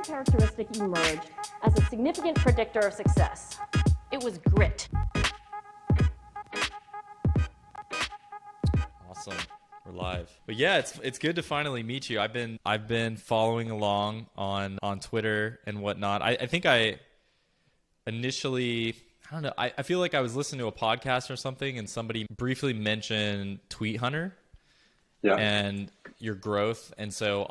one characteristic emerged as a significant predictor of success. It was grit. Awesome. We're live. But yeah, it's good to finally meet you. I've been following along on Twitter and whatnot. I think I initially, I don't know, I feel like I was listening to a podcast or something and somebody briefly mentioned Tweethunter and your growth. And so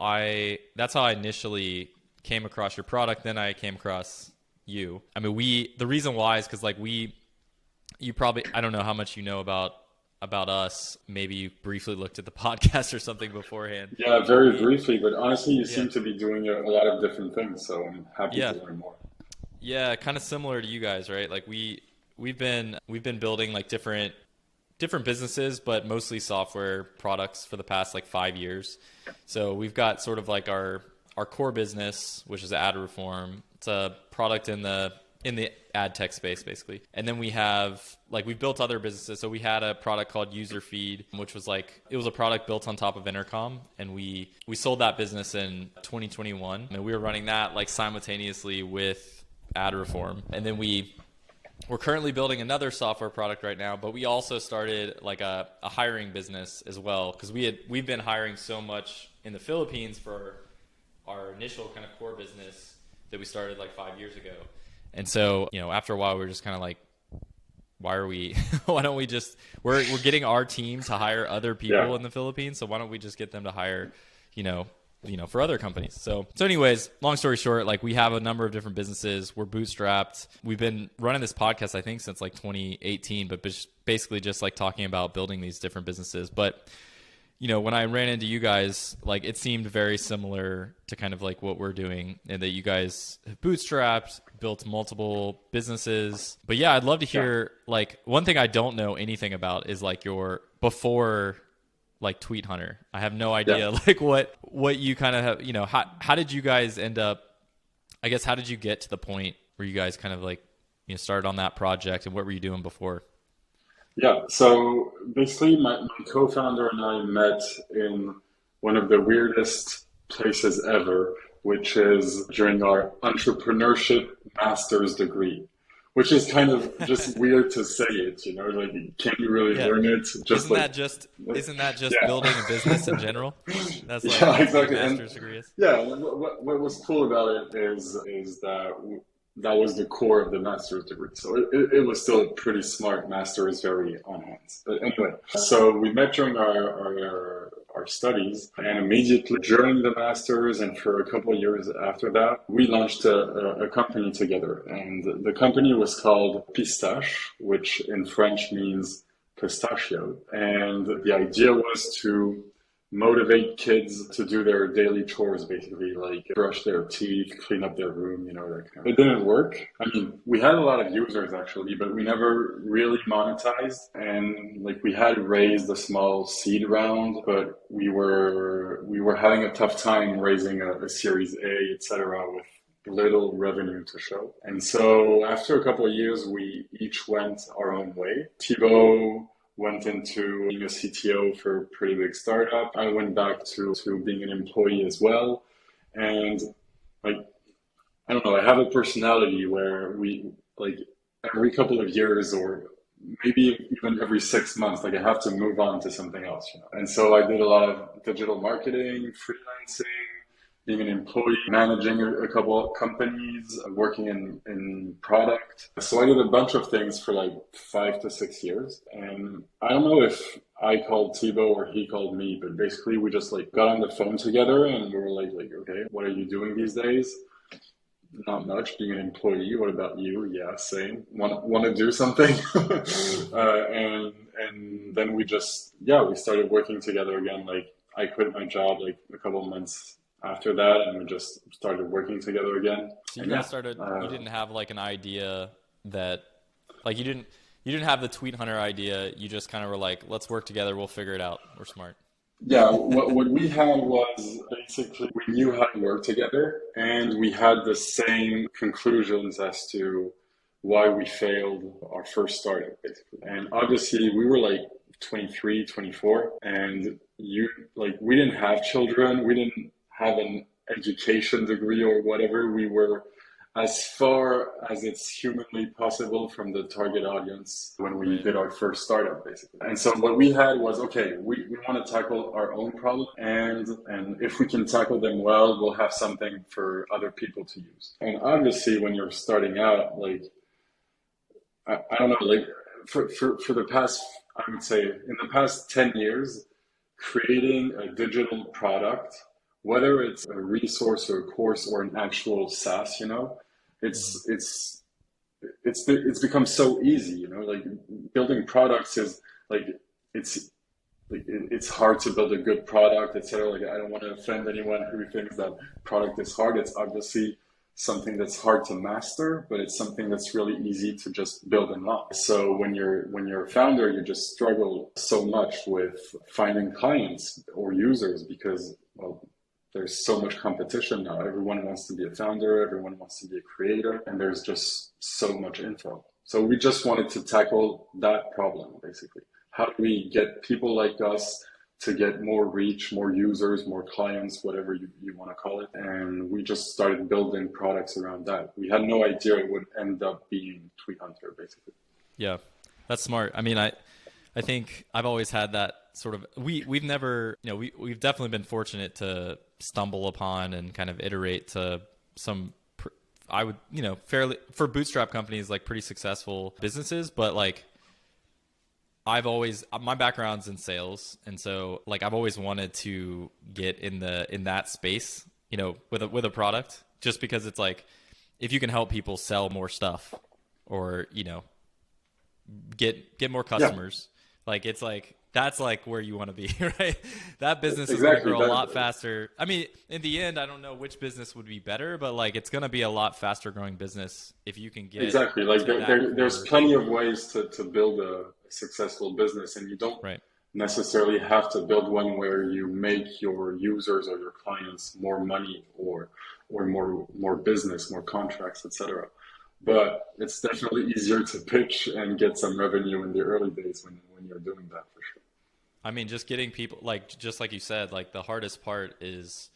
that's how I initially came across your product. Then I came across you. I mean, the reason why is because you probably, I don't know how much you know about us. Maybe you briefly looked at the podcast or something beforehand. Yeah, very briefly, but honestly, you seem to be doing a lot of different things, so I'm happy to learn more. Yeah, kind of similar to you guys, right? Like we've been building like different businesses, but mostly software products for the past like 5 years. So we've got sort of like our core business, which is ad reform. It's a product in the ad tech space, basically. And then we've built other businesses. So we had a product called User Feed, which was it was a product built on top of Intercom. And we sold that business in 2021. And we were running that like simultaneously with ad reform. And then we're currently building another software product right now, but we also started like a hiring business as well. Cause we've been hiring so much in the Philippines for our initial kind of core business that we started like 5 years ago. And so, after a while, we're just kind of like, why don't we we're getting our team to hire other people in the Philippines. So why don't we just get them to hire, for other companies. So anyways, long story short, like we have a number of different businesses. We're bootstrapped. We've been running this podcast, I think, since like 2018, but basically just like talking about building these different businesses. But when I ran into you guys, like it seemed very similar to kind of like what we're doing, and that you guys have bootstrapped, built multiple businesses. But yeah, I'd love to hear like one thing I don't know anything about is like your before like Tweethunter. I have no idea like what you kind of have, how did you guys end up, I guess, how did you get to the point where you guys kind of like, started on that project, and what were you doing before? Yeah, so basically my co-founder and I met in one of the weirdest places ever, which is during our entrepreneurship master's degree, which is kind of just weird to say it, like can you really learn it? Isn't that just building a business in general? That's like exactly. What a master's degree is. Yeah, what was cool about it is that was the core of the master's degree. So it was still a pretty smart master's, very on hands. But anyway, so we met during our studies, and immediately during the master's and for a couple of years after that, we launched a company together. And the company was called Pistache, which in French means pistachio. And the idea was to motivate kids to do their daily chores, basically, like brush their teeth, clean up their room, that kind of. It didn't work. I mean, we had a lot of users actually, but we never really monetized. And like we had raised a small seed round, but we were having a tough time raising a Series A, etc., with little revenue to show. And so after a couple of years, we each went our own way. Thibaut went into being a CTO for a pretty big startup. I went back to being an employee as well. And like, I don't know, I have a personality where we like every couple of years or maybe even every 6 months, like I have to move on to something else. And so I did a lot of digital marketing, freelancing, being an employee, managing a couple of companies, working in product. So I did a bunch of things for like 5 to 6 years. And I don't know if I called Thibaut or he called me, but basically we just like got on the phone together and we were like, okay, what are you doing these days? Not much, being an employee. What about you? Yeah, same. Want to do something? And then we started working together again. Like I quit my job like a couple of months after that, and we just started working together again. So you guys started. You didn't have like an idea that, like you didn't have the Tweethunter idea. You just kind of were like, let's work together. We'll figure it out. We're smart. Yeah, what we had was basically we knew how to work together, and we had the same conclusions as to why we failed our first startup, basically. And obviously, we were like 23, 24, and we didn't have children. We didn't have education degree or whatever. We were as far as it's humanly possible from the target audience when we Right. did our first startup, basically. And so what we had was, okay, we want to tackle our own problem, and if we can tackle them well, we'll have something for other people to use. And obviously, when you're starting out, like, I don't know, like for the past, I would say, in the past 10 years, creating a digital product, whether it's a resource or a course or an actual SaaS, it's become so easy, like building products is like, it's hard to build a good product, etc. Like, I don't want to offend anyone who thinks that product is hard. It's obviously something that's hard to master, but it's something that's really easy to just build and launch. So when you're a founder, you just struggle so much with finding clients or users because, well, there's so much competition now. Everyone wants to be a founder, everyone wants to be a creator, and there's just so much info. So we just wanted to tackle that problem, basically. How do we get people like us to get more reach, more users, more clients, whatever you want to call it? And we just started building products around that. We had no idea it would end up being Tweethunter, basically. Yeah, that's smart. I mean, I think I've always had that sort of, we've never, we've definitely been fortunate to stumble upon and kind of iterate to some, I would, fairly, for bootstrap companies, like pretty successful businesses, but like, my background's in sales, and so like I've always wanted to get in that space, with a product, just because it's like, if you can help people sell more stuff or, get more customers, like it's like, that's like where you want to be, right? That business is going to grow a lot faster. I mean, in the end, I don't know which business would be better, but like it's going to be a lot faster growing business if you can get exactly. Like there's plenty of ways to build a successful business, and you don't necessarily have to build one where you make your users or your clients more money or more business, more contracts, etc. But it's definitely easier to pitch and get some revenue in the early days when you're doing that, for sure. I mean, just getting people, like, just like you said, like the hardest part is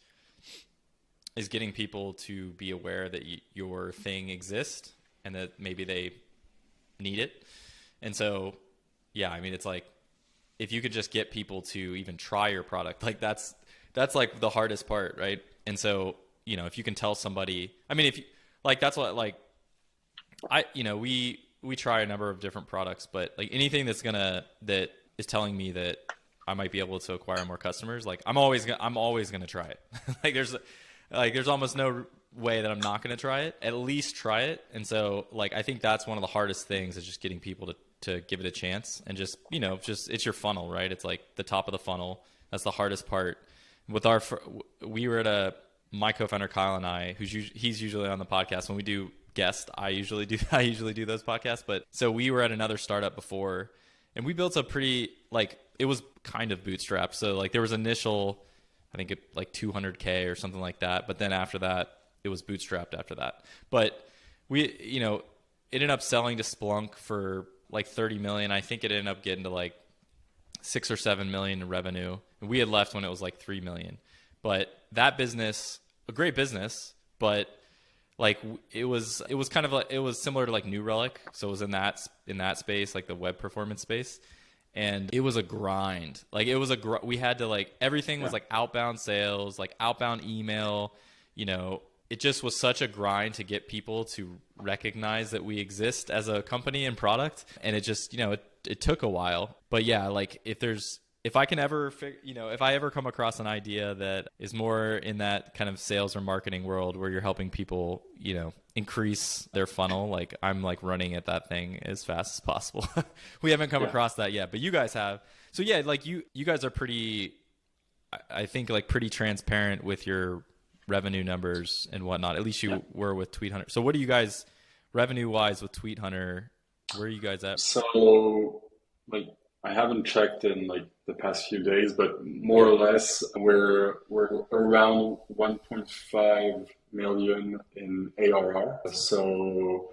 getting people to be aware that your thing exists and that maybe they need it. And so, yeah, I mean, it's like, if you could just get people to even try your product, like that's like the hardest part, right? And so, if you can tell somebody, I mean, if you, like, that's what, like, we try a number of different products, but like anything that is telling me that I might be able to acquire more customers, like I'm always gonna try it. There's almost no way that I'm not gonna try it. At least try it. And so like I think that's one of the hardest things, is just getting people to give it a chance, and just it's your funnel, right? It's like the top of the funnel. That's the hardest part. We were at my co-founder Kyle and I, he's usually on the podcast when we do guest. I usually do those podcasts, but so we were at another startup before, and we built a pretty, like, it was kind of bootstrapped. So like there was initial, I think like 200K or something like that. But then after that, it was bootstrapped after that. But we, it ended up selling to Splunk for like 30 million. I think it ended up getting to like 6 or 7 million in revenue. And we had left when it was like 3 million. But that business, a great business, but like it was kind of like, it was similar to like New Relic. So it was in that space, like the web performance space. And it was a grind. Like it was we had to, like, everything was like outbound sales, like outbound email, it just was such a grind to get people to recognize that we exist as a company and product. And it just, it took a while, but yeah, like if I can ever, if I ever come across an idea that is more in that kind of sales or marketing world where you're helping people, increase their funnel, like I'm like running at that thing as fast as possible. We haven't come across that yet, but you guys have. So yeah, like you guys are pretty, I think, like pretty transparent with your revenue numbers and whatnot. At least you were with Tweethunter. So what do you guys, revenue wise, with Tweethunter, where are you guys at? So like, I haven't checked in like the past few days, but more or less we're around 1.5 million in ARR. So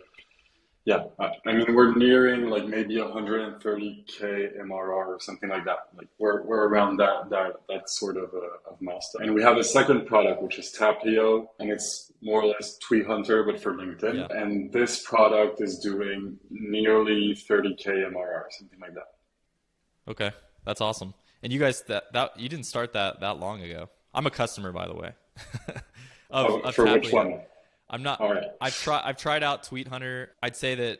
Yeah, I mean, we're nearing like maybe 130K MRR or something like that. Like we're around that sort of milestone. And we have a second product, which is Taplio, and it's more or less Tweethunter, but for LinkedIn. Yeah. And this product is doing nearly 30K MRR, something like that. Okay, that's awesome. And you guys, that you didn't start that long ago. I'm a customer, by the way, of For which Taplio. one? I'm not. All right. I've tried out Tweethunter. I'd say that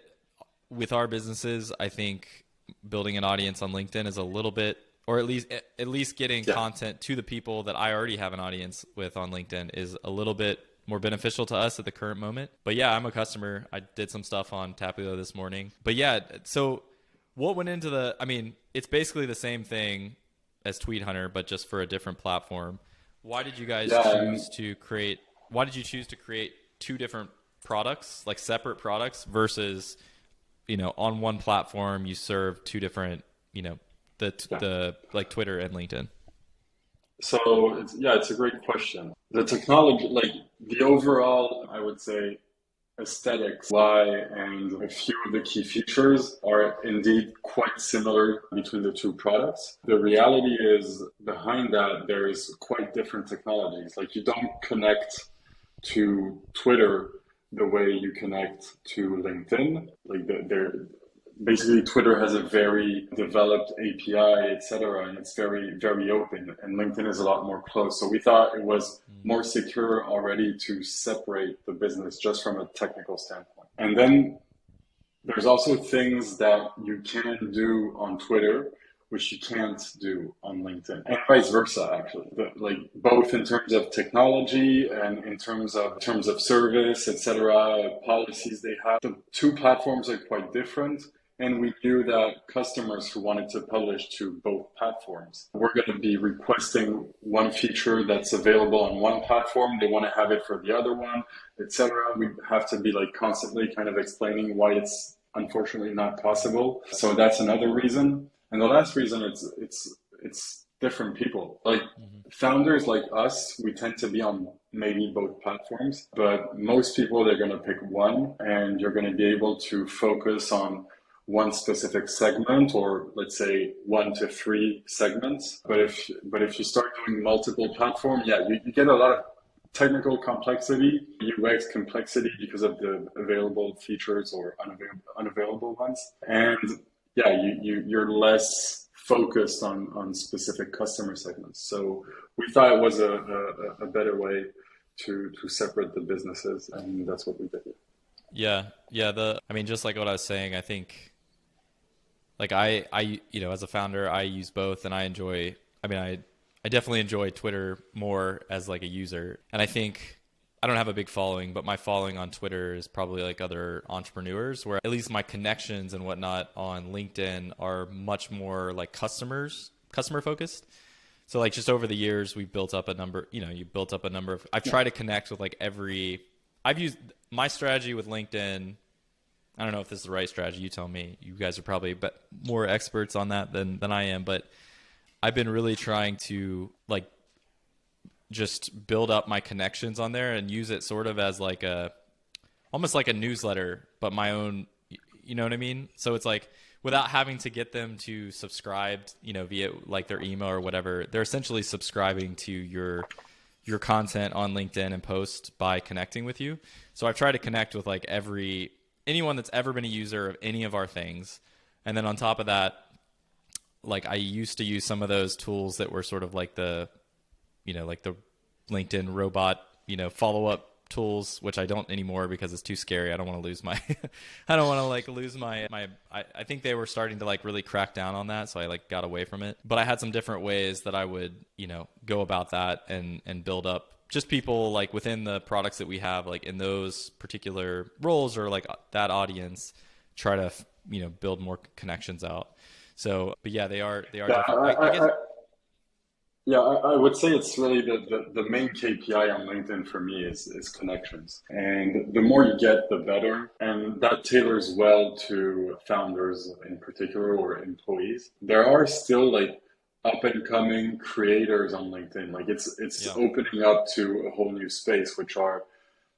with our businesses, I think building an audience on LinkedIn is a little bit, or at least getting content to the people that I already have an audience with on LinkedIn is a little bit more beneficial to us at the current moment. But yeah, I'm a customer. I did some stuff on Taplio this morning. But yeah, so what went into the? I mean, it's basically the same thing as Tweethunter, but just for a different platform. Why did you guys choose to create? Why did you choose to create two different products, like separate products, versus, on one platform you serve two different, the like Twitter and LinkedIn? So it's a great question. The technology, like the overall, I would say, aesthetics, why, and a few of the key features are indeed quite similar between the two products. The reality is behind that there's quite different technologies. Like you don't connect to Twitter the way you connect to LinkedIn. Like basically Twitter has a very developed API, etc., and it's very, very open. And LinkedIn is a lot more closed. So we thought it was more secure already to separate the business just from a technical standpoint. And then there's also things that you can do on Twitter which you can't do on LinkedIn, and vice versa, actually. Like both in terms of technology and in terms of service, etc., policies they have. The two platforms are quite different, and we knew that customers who wanted to publish to both platforms were going to be requesting one feature that's available on one platform. They want to have it for the other one, etc. We have to be like constantly kind of explaining why it's unfortunately not possible. So that's another reason. And the last reason, it's different people. Like founders like us, we tend to be on maybe both platforms, but most people, they're going to pick one, and you're going to be able to focus on one specific segment, or let's say 1 to 3 segments. But if you start doing multiple platforms, you get a lot of technical complexity, UX complexity because of the available features or unavailable ones. And you're less focused on specific customer segments. So we thought it was a better way to separate the businesses, and that's what we did. Yeah. I mean, just like what I was saying, I think like I as a founder, I use both, and I definitely enjoy Twitter more as like a user. And I think I don't have a big following, but my following on Twitter is probably like other entrepreneurs, where at least my connections and whatnot on LinkedIn are much more like customer focused. So like just over the years, we've built up a number, I've tried to connect with like I've used my strategy with LinkedIn. I don't know if this is the right strategy. You tell me. You guys are probably more experts on that than I am, but I've been really trying to like just build up my connections on there and use it sort of as like almost like a newsletter, but my own, you know what I mean? So it's like without having to get them to subscribe, via like their email or whatever, they're essentially subscribing to your content on LinkedIn and post by connecting with you. So I've tried to connect with like anyone that's ever been a user of any of our things. And then on top of that, like I used to use some of those tools that were sort of like the LinkedIn robot, follow-up tools, which I don't anymore because it's too scary. I don't want to lose my, I think they were starting to like really crack down on that. So I like got away from it, but I had some different ways that I would, go about that and build up just people like within the products that we have, like in those particular roles or like that audience, try to, build more connections out. So, but yeah, they are different. I would say it's really the main KPI on LinkedIn for me is connections. And the more you get, the better. And that tailors well to founders in particular or employees. There are still like up and coming creators on LinkedIn. Like it's opening up to a whole new space, which are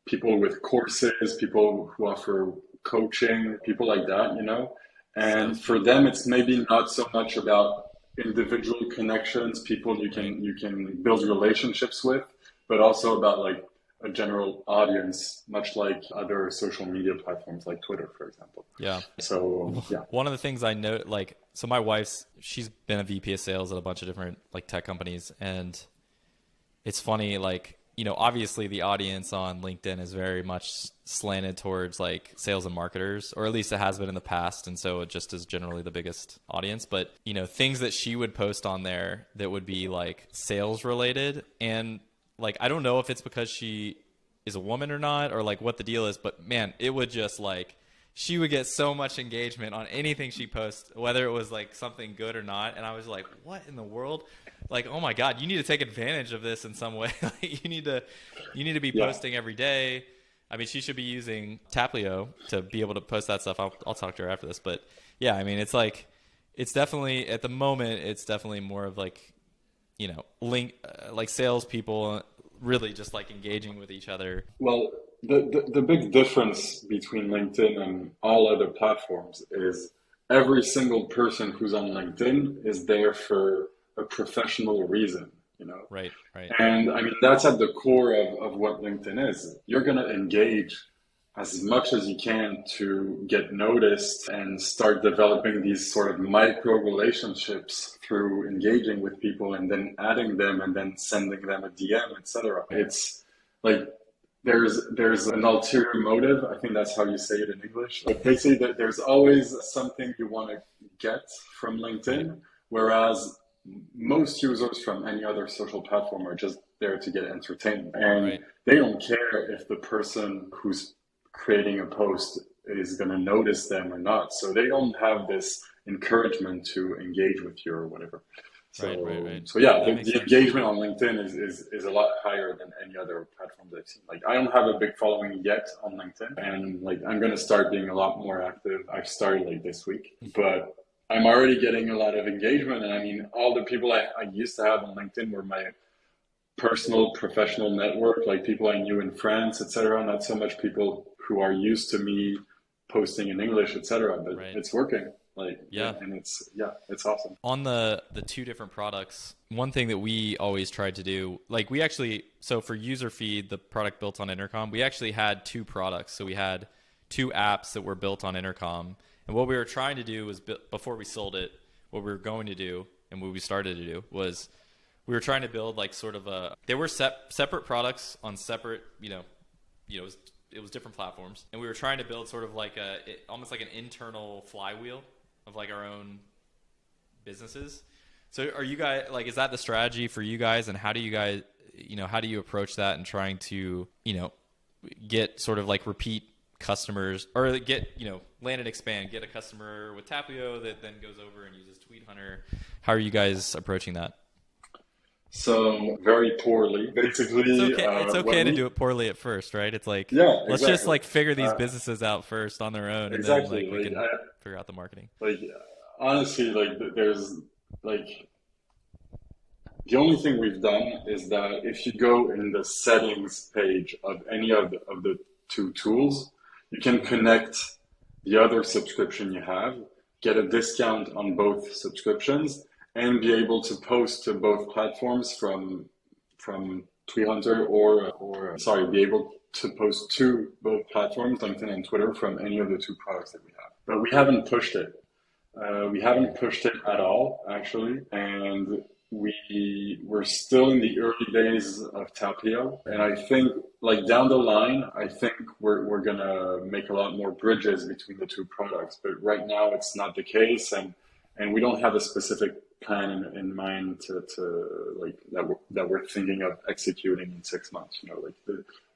people with courses, people who offer coaching, people like that, you know. And for them, it's maybe not so much about individual connections, people Right. you can build relationships with, but also about like a general audience, much like other social media platforms like Twitter, for example. Yeah. So yeah. One of the things I know, like, so my wife's, she's been a VP of sales at a bunch of different like tech companies. And it's funny, like, obviously the audience on LinkedIn is very much slanted towards like sales and marketers, or at least it has been in the past. And so it just is generally the biggest audience. But, things that she would post on there that would be like sales related. And like, I don't know if it's because she is a woman or not, or like what the deal is, but man, it would just like, she would get so much engagement on anything she posts, whether it was like something good or not. And I was like, what in the world? Like, oh my God, you need to take advantage of this in some way. Like, you need to be Yeah. posting every day. I mean, she should be using Taplio to be able to post that stuff. I'll talk to her after this, but yeah, I mean, it's like, it's definitely at the moment, it's definitely more of like, like salespeople really just like engaging with each other. Well, the big difference between LinkedIn and all other platforms is every single person who's on LinkedIn is there for a professional reason, you know? Right, right, And I mean, that's at the core of what LinkedIn is. You're going to engage as much as you can to get noticed and start developing these sort of micro relationships through engaging with people and then adding them and then sending them a DM, etc. It's like there's an ulterior motive. I think that's how you say it in English. Like basically, that there's always something you want to get from right, LinkedIn, whereas most users from any other social platform are just there to get entertained, and right, they don't care if the person who's creating a post is going to notice them or not. So they don't have this encouragement to engage with you or whatever. right, right, So, right. so yeah, That makes the sense. engagement on LinkedIn is a lot higher than any other platforms I've seen. Like I don't have a big following yet on LinkedIn, and like I'm gonna start being a lot more active. I've started like this week, but I'm already getting a lot of engagement. And I mean, all the people I used to have on LinkedIn were my personal professional network, like people I knew in France, etc. Not so much people who are used to me posting in English, etc. But Right. it's working. Like, Yeah. and it's yeah, it's awesome. On the two different products, one thing that we always tried to do, like we actually, so for user feed, the product built on Intercom, we actually had two products. So we had two apps that were built on Intercom. And what we were trying to do was, before we sold it, what we were going to do and what we started to do was we were trying to build like sort of they were separate products on separate, it was different platforms. And we were trying to build sort of like almost like an internal flywheel of like our own businesses. So are you guys like, is that the strategy for you guys? And how do you guys, how do you approach that and trying to, get sort of like repeat customers, or get, land and expand, get a customer with Taplio that then goes over and uses Tweethunter? How are you guys approaching that? So very poorly. Basically, It's what okay to we do it poorly at first, right? It's like, yeah, let's just exactly. like figure these Uh, businesses out first on their own, and then exactly. like we can figure out the marketing. Like honestly, like there's like the only thing we've done is that if you go in the settings page of any of the two tools, you can connect the other subscription you have, get a discount on both subscriptions, and be able to post to both platforms from Tweethunter or sorry, be able to post to both platforms, LinkedIn and Twitter, from any of the two products that we have. But we haven't pushed it. We haven't pushed it at all, actually, and we're still in the early days of Taplio, and I think like down the line, I think we're gonna make a lot more bridges between the two products. But right now, it's not the case, and we don't have a specific plan in mind to like that we're thinking of executing in 6 months. Like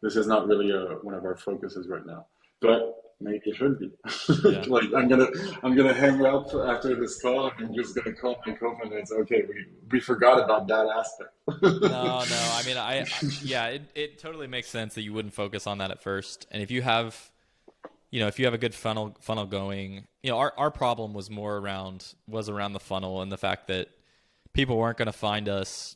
this is not really one of our focuses right now, but maybe it should be. Yeah. Like I'm gonna hang up after this call. And I'm just gonna call my co-founder and say, okay, we forgot about that aspect. No, no. I mean, yeah, it totally makes sense that you wouldn't focus on that at first. And if you have, if you have a good funnel going, our problem was around the funnel and the fact that people weren't going to find us,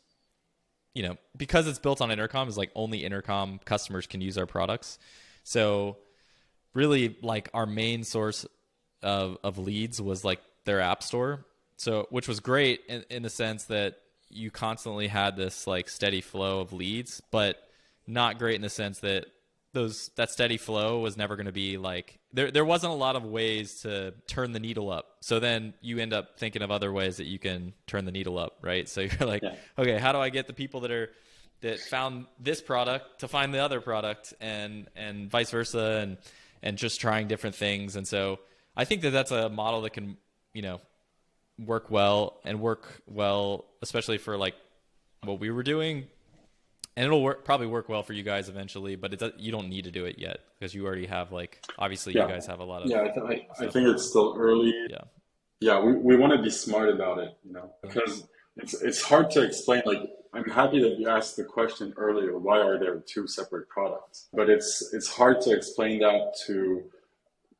because it's built on Intercom, is like only Intercom customers can use our products. So really like our main source of leads was like their app store. So, which was great in the sense that you constantly had this like steady flow of leads, but not great in the sense that that steady flow was never going to be like, there wasn't a lot of ways to turn the needle up. So then you end up thinking of other ways that you can turn the needle up, right? So you're like, okay, how do I get the people that found this product to find the other product, and vice versa, and just trying different things. And so I think that that's a model that can, work well, especially for like what we were doing. And it'll probably work well for you guys eventually, but you don't need to do it yet because you already have obviously you guys have a lot of. Yeah, I think it's still early. Yeah. Yeah, we want to be smart about it, because it's hard to explain. Like, I'm happy that you asked the question earlier, why are there two separate products? But it's hard to explain that to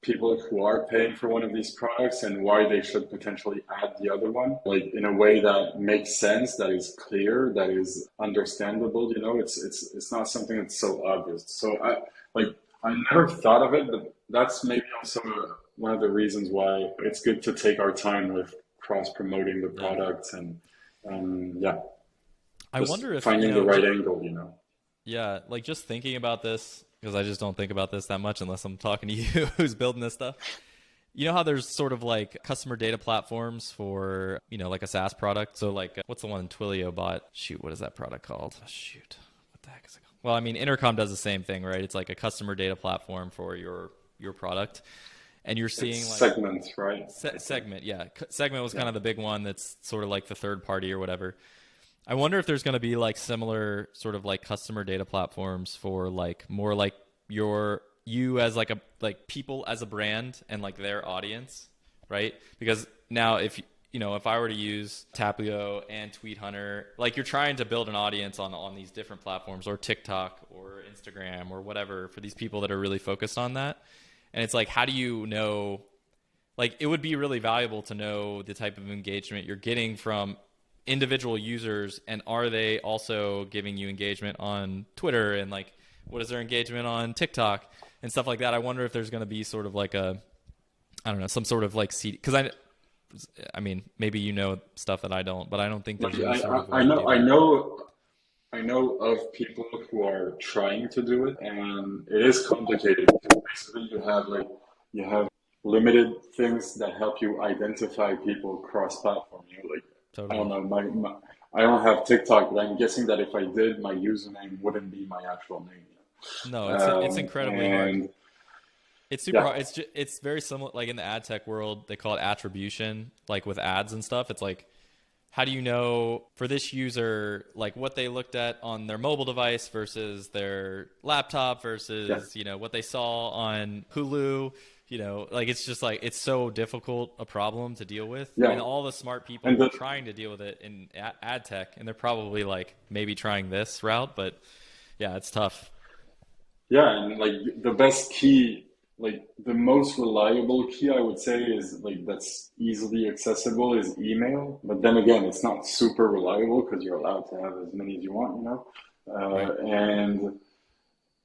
people who are paying for one of these products and why they should potentially add the other one, like in a way that makes sense, that is clear, that is understandable. It's not something that's so obvious. So I never thought of it, but that's maybe also one of the reasons why it's good to take our time with cross promoting the products and I wonder if finding the right angle. Yeah, like just thinking about this, because I just don't think about this that much unless I'm talking to you who's building this stuff. You know how there's sort of like customer data platforms for, like a SaaS product? So like, what's the one Twilio bought? Shoot, what is that product called? Shoot, what the heck is it called? Well, I mean, Intercom does the same thing, right? It's like a customer data platform for your product. And you're seeing it's like segments, right? Segment, yeah. Segment was kind of the big one that's sort of like the third party or whatever. I wonder if there's going to be like similar sort of like customer data platforms for like more like you as like people as a brand and like their audience, right? Because now if I were to use Taplio and Tweethunter, like you're trying to build an audience on these different platforms, or TikTok or Instagram or whatever, for these people that are really focused on that. And it's like, how do you know, like it would be really valuable to know the type of engagement you're getting from individual users, and are they also giving you engagement on Twitter, and like what is their engagement on TikTok and stuff like that. I wonder if there's going to be sort of like some sort of like CD, because I mean maybe stuff that I don't, but I don't think there's any sort of I know of people who are trying to do it, and it is complicated. Basically you have limited things that help you identify people cross-platform. Totally. I don't know. I don't have TikTok, but I'm guessing that if I did, my username wouldn't be my actual name. No, it's incredibly hard. It's super hard. It's very similar. Like in the ad tech world, they call it attribution. Like with ads and stuff, it's like, how do you know for this user, like what they looked at on their mobile device versus their laptop versus what they saw on Hulu. Like it's just like, it's so difficult a problem to deal with. And all the smart people are trying to deal with it in ad tech, and they're probably like maybe trying this route, but yeah, it's tough. Yeah, and like the best key, like the most reliable key, I would say, is like that's easily accessible is email. But then again, it's not super reliable because you're allowed to have as many as you want, right.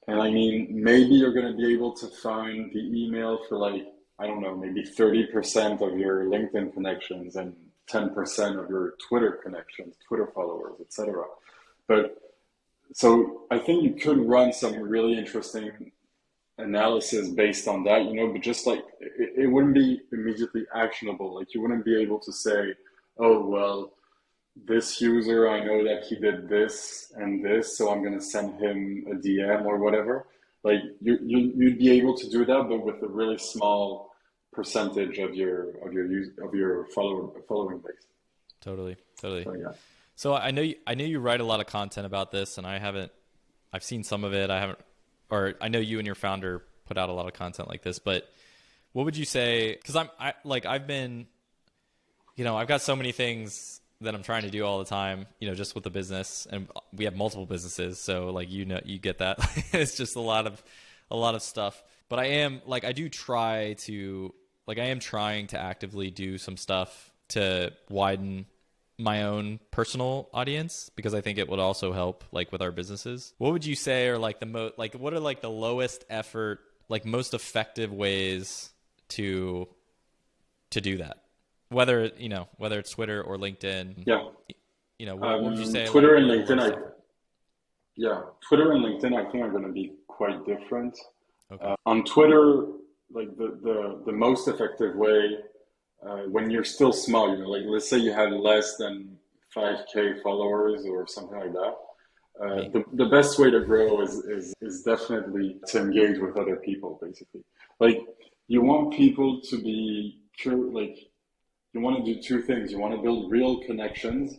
And I mean, maybe you're going to be able to find the email for like, I don't know, maybe 30% of your LinkedIn connections and 10% of your Twitter connections, Twitter followers, etc. But so I think you could run some really interesting analysis based on that, but just like it wouldn't be immediately actionable. Like you wouldn't be able to say, oh, well, this user, I know that he did this and this, so I'm going to send him a DM or whatever. Like you'd be able to do that, but with a really small percentage of your following base. Totally. So, yeah. So I know you write a lot of content about this, and I've seen some of it. I know you and your founder put out a lot of content like this, but what would you say? Because I've got so many things that I'm trying to do all the time, just with the business, and we have multiple businesses. So like, you get that. It's just a lot of stuff, but I am trying to actively do some stuff to widen my own personal audience, because I think it would also help like with our businesses. What would you say are like what are like the lowest effort like most effective ways to do that? Whether it's Twitter or LinkedIn. Yeah. What would you say? Twitter like, and are the LinkedIn, most Twitter and LinkedIn, I think are going to be quite different. Okay. On Twitter, like the most effective way, when you're still small, like let's say you had less than 5K followers or something like that. The best way to grow is definitely to engage with other people, basically. Like you want people to be like you want to do two things. You want to build real connections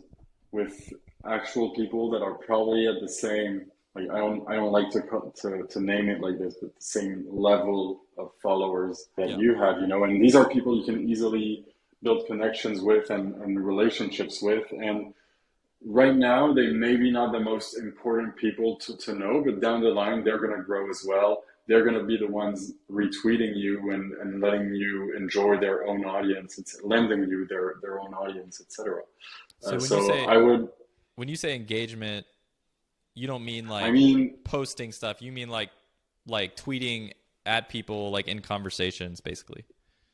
with actual people that are probably at the same, like I don't like to name it like this, but the same level of followers that you have, and these are people you can easily build connections with and relationships with. And right now, they may be not the most important people to know, but down the line, they're going to grow as well. They're going to be the ones retweeting you and letting you enjoy their own audience. It's lending you their own audience, etc. So when you say engagement, you don't mean like posting stuff. You mean like tweeting at people like in conversations, basically.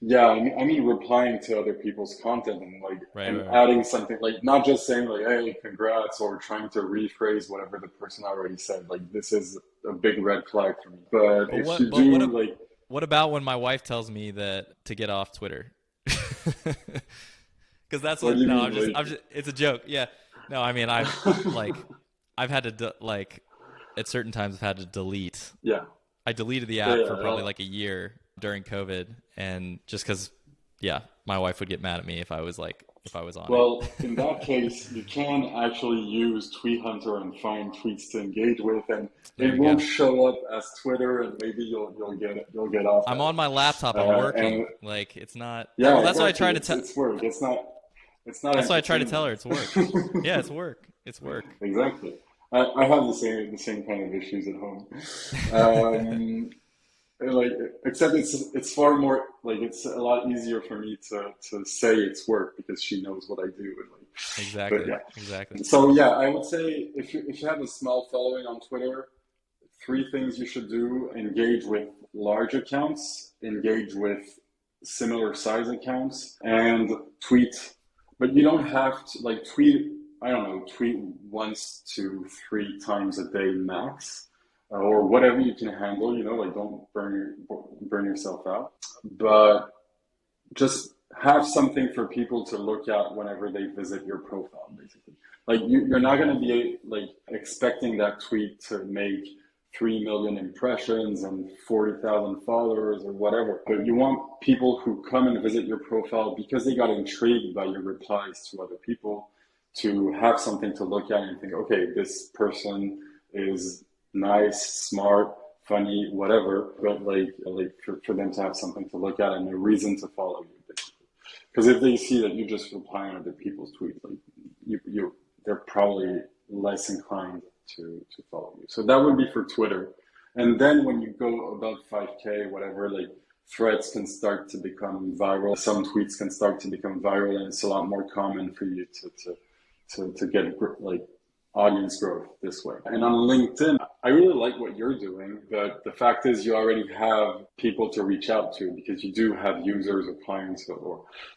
Yeah, I mean replying to other people's content and Right. adding something, like not just saying like, hey, congrats, or trying to rephrase whatever the person already said. Like this is a big red flag for me. But if you do what about when my wife tells me that to get off Twitter? Because that's what I'm just it's a joke. Yeah. No, I mean I've had to at certain times I've had to delete. Yeah. I deleted the app for probably like a year during COVID, and just because, my wife would get mad at me if I was on it. Well, in that case, you can actually use Tweethunter and find tweets to engage with, and it won't show up as Twitter, and maybe you'll get off. I'm on my laptop. I'm working. Like it's not. Yeah, well, that's what I try to tell. It's work. It's not. That's why I try to tell her it's work. Yeah, it's work. It's work. Exactly. I have the same kind of issues at home. Except it's far more like it's a lot easier for me to say it's work because she knows what I do. Exactly. But Exactly. So I would say if you have a small following on Twitter, 3 things you should do: engage with large accounts, engage with similar size accounts, and tweet. But you don't have to tweet. I don't know, tweet 1 to 3 times a day max. Or whatever you can handle, don't burn yourself out. But just have something for people to look at whenever they visit your profile, basically. Like you're not going to be expecting that tweet to make 3 million impressions and 40,000 followers or whatever. But you want people who come and visit your profile because they got intrigued by your replies to other people to have something to look at and think, okay, this person is nice, smart, funny, whatever, but for them to have something to look at and a reason to follow you, basically. Because if they see that you just reply on other people's tweets, they're probably less inclined to follow you. So that would be for Twitter. And then when you go above 5K, whatever, threads can start to become viral. Some tweets can start to become viral, and it's a lot more common for you to get audience growth this way. And on LinkedIn, I really like what you're doing, but the fact is you already have people to reach out to because you do have users or clients,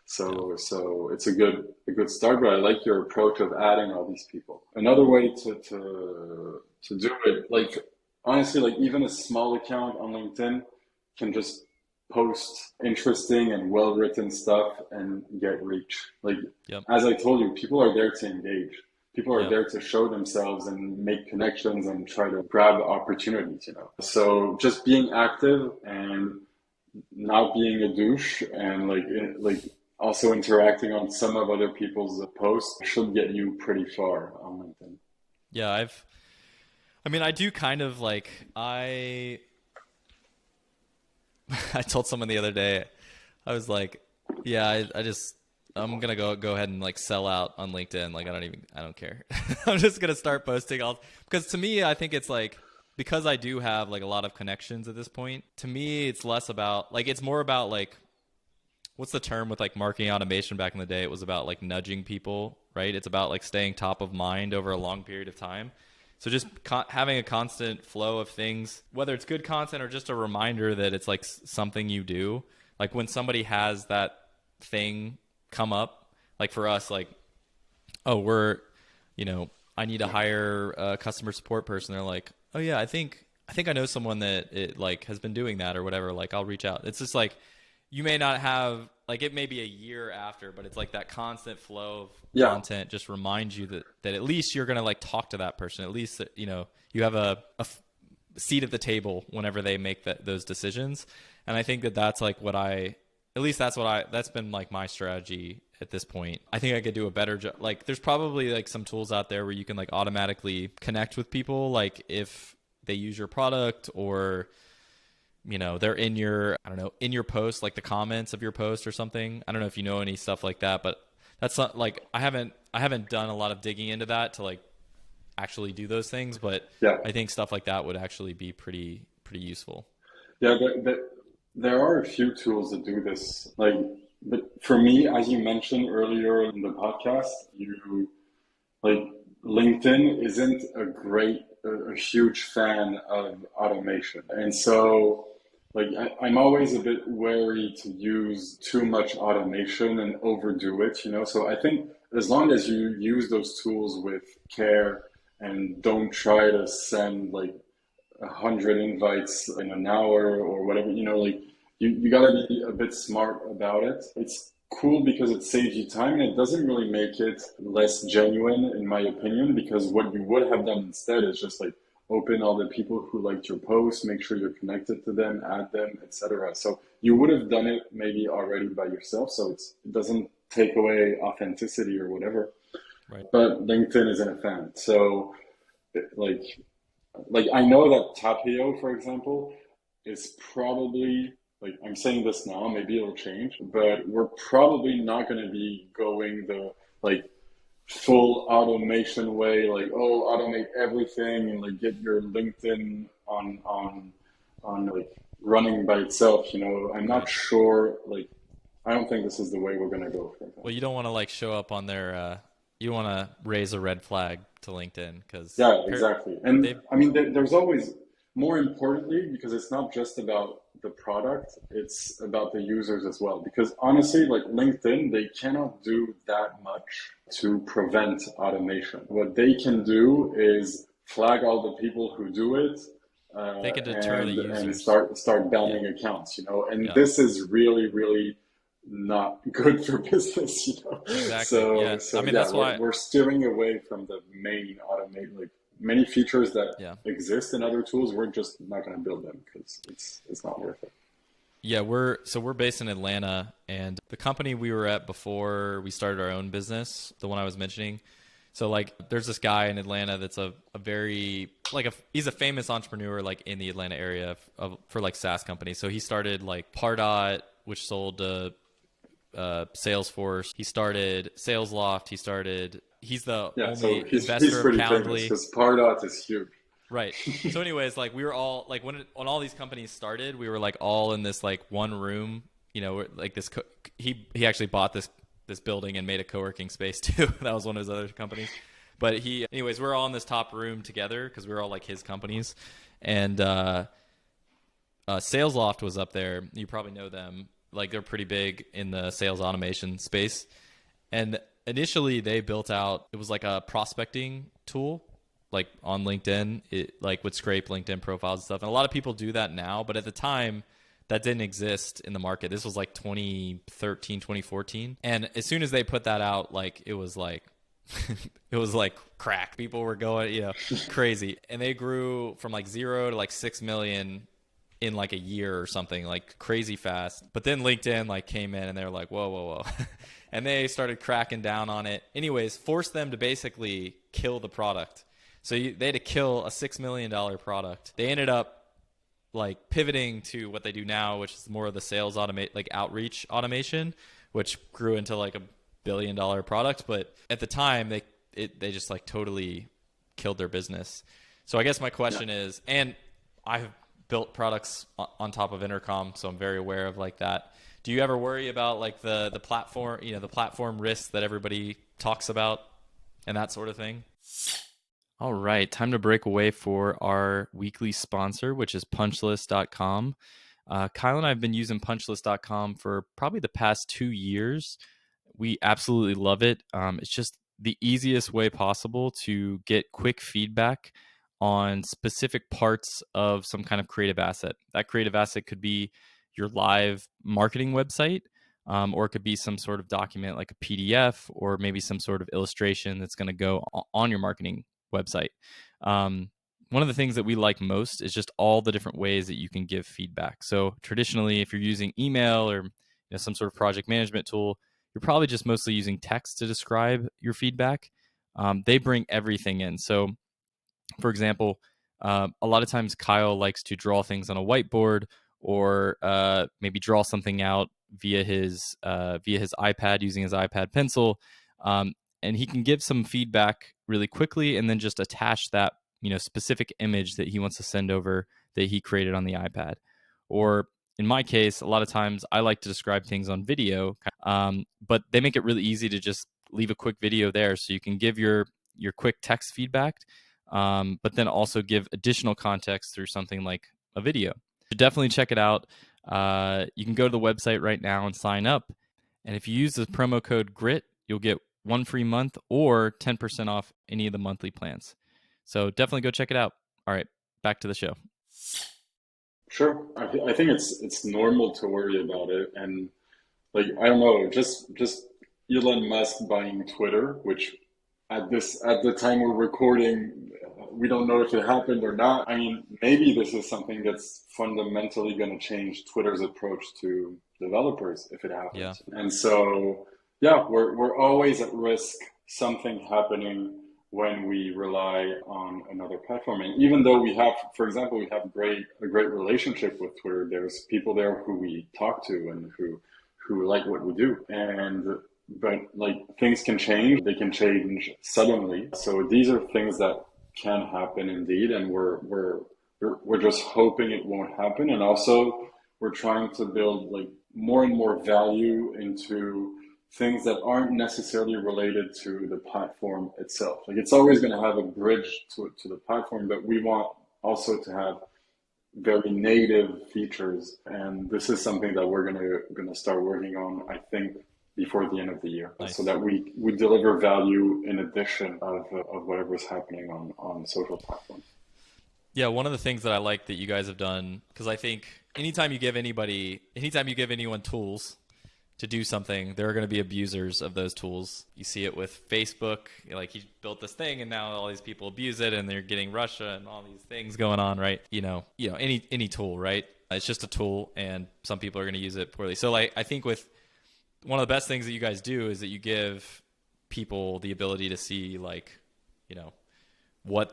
so it's a good start. But I like your approach of adding all these people. Another way to do it, honestly, even a small account on LinkedIn can just post interesting and well-written stuff and get reach. As I told you, people are there to engage. People are there to show themselves and make connections and try to grab opportunities, So just being active and not being a douche and also interacting on some of other people's posts should get you pretty far on LinkedIn. Yeah, I do kind of I told someone the other day, I was like, yeah, I'm going to go ahead and sell out on LinkedIn. I don't care. I'm just going to start posting because to me, I think it's because I do have a lot of connections at this point. To me, it's less about it's more about what's the term with marketing automation back in the day? It was about nudging people, right? It's about staying top of mind over a long period of time. So just having a constant flow of things, whether it's good content or just a reminder that it's like something you do. Like when somebody has that thing come up, like for us, like, oh, I need to hire a customer support person. They're like, oh yeah, I think I know someone that it like has been doing that or whatever. Like I'll reach out. It's just like, you may not have, like it may be a year after, but it's like that constant flow of content just reminds you that at least you're going to like talk to that person. At least, you have a seat at the table whenever they make those decisions. And I think that's like that's been like my strategy at this point. I think I could do a better job. Like there's probably like some tools out there where you can like automatically connect with people. Like if they use your product or, they're in your post, like the comments of your post or something. I don't know if you know any stuff like that, but that's not like, I haven't done a lot of digging into that to like actually do those things, but I think stuff like that would actually be pretty useful. Yeah, there are a few tools that do this. Like, but for me, as you mentioned earlier in the podcast, LinkedIn isn't a huge fan of automation. And so I'm always a bit wary to use too much automation and overdo it, So I think as long as you use those tools with care and don't try to send 100 invites in an hour or whatever, you gotta be a bit smart about it. It's cool because it saves you time and it doesn't really make it less genuine, in my opinion, because what you would have done instead is just open all the people who liked your post, make sure you're connected to them, add them, etc. So you would have done it maybe already by yourself, so it doesn't take away authenticity or whatever. Right. But LinkedIn isn't a fan. So I know that Taplio, for example, is probably, I'm saying this now, maybe it'll change, but we're probably not going to be going the full automation way, automate everything and get your LinkedIn on running by itself. I'm not sure. I don't think this is the way we're going to go. Well, you don't want to show up on their. You want to raise a red flag to LinkedIn because exactly. And there's always, more importantly, because it's not just about the product, it's about the users as well. Because honestly, LinkedIn, they cannot do that much to prevent automation. What they can do is flag all the people who do it. They can deter the users and start banning accounts. And this is really, really not good for business. Exactly. That's why we're steering away from the main automate, many features that exist in other tools. We're just not going to build them because it's not worth it. Yeah, we're based in Atlanta, and the company we were at before we started our own business, the one I was mentioning. So there's this guy in Atlanta that's a very he's a famous entrepreneur in the Atlanta area for SaaS companies. So he started Pardot, which sold to Salesforce. He started SalesLoft. He's the only investor of Calendly. Because Pardot is huge. Right. So anyways, we were all when all these companies started, we were all in this one room, this he actually bought this building and made a co-working space too. That was one of his other companies. But anyways, we're all in this top room together because we were all his companies. And SalesLoft was up there. You probably know them. They're pretty big in the sales automation space. And initially they built out, it was a prospecting tool, on LinkedIn. It would scrape LinkedIn profiles and stuff. And a lot of people do that now, but at the time that didn't exist in the market. This was 2013, 2014. And as soon as they put that out, it was it was crack. People were going, crazy. And they grew from 0 to 6 million in a year or something, crazy fast. But then LinkedIn came in and they were whoa. And they started cracking down on it. Anyways, forced them to basically kill the product. So they had to kill a $6 million product. They ended up pivoting to what they do now, which is more of the sales outreach automation, which grew into a $1 billion product. But at the time they just totally killed their business. So I guess my question is, and I've built products on top of Intercom, so I'm very aware of that. Do you ever worry about the platform, the platform risks that everybody talks about and that sort of thing? All right, time to break away for our weekly sponsor, which is punchlist.com. Kyle and I have been using punchlist.com for probably the past 2 years. We absolutely love it. It's just the easiest way possible to get quick feedback on specific parts of some kind of creative asset. That creative asset could be your live marketing website, or it could be some sort of document like a PDF, or maybe some sort of illustration that's going to go on your marketing website. One of the things that we like most is just all the different ways that you can give feedback. So traditionally, if you're using email or some sort of project management tool, you're probably just mostly using text to describe your feedback. They bring everything in. So, for example, a lot of times Kyle likes to draw things on a whiteboard, or maybe draw something out via his iPad using his iPad pencil, and he can give some feedback really quickly, and then just attach that specific image that he wants to send over that he created on the iPad. Or in my case, a lot of times I like to describe things on video, but they make it really easy to just leave a quick video there, so you can give your quick text feedback, but then also give additional context through something like a video. So definitely check it out. You can go to the website right now and sign up. And if you use the promo code GRIT, you'll get 1 free month or 10% off any of the monthly plans. So definitely go check it out. All right, back to the show. Sure. I think it's normal to worry about it, and like I don't know, just Elon Musk buying Twitter, which at the time we're recording, we don't know if it happened or not. I mean, maybe this is something that's fundamentally going to change Twitter's approach to developers if it happens. Yeah. And so, yeah, we're always at risk something happening when we rely on another platform. And even though we have, for example, we have a great relationship with Twitter, there's people there who we talk to and who like what we do. But like things can change, they can change suddenly. So these are things that can happen indeed, and we're just hoping it won't happen. And also we're trying to build like more and more value into things that aren't necessarily related to the platform itself. Like it's always going to have a bridge to the platform, but we want also to have very native features, and this is something that we're gonna start working on, I think, before the end of the year. Nice. So that we deliver value in addition of whatever's happening on social platforms. Yeah, one of the things that I like that you guys have done, because I think anytime you give anyone tools to do something, there are going to be abusers of those tools. You see it with Facebook, like he built this thing and now all these people abuse it and they're getting Russia and all these things going on, right? Any tool, right? It's just a tool and some people are going to use it poorly. So like, I think with one of the best things that you guys do is that you give people the ability to see what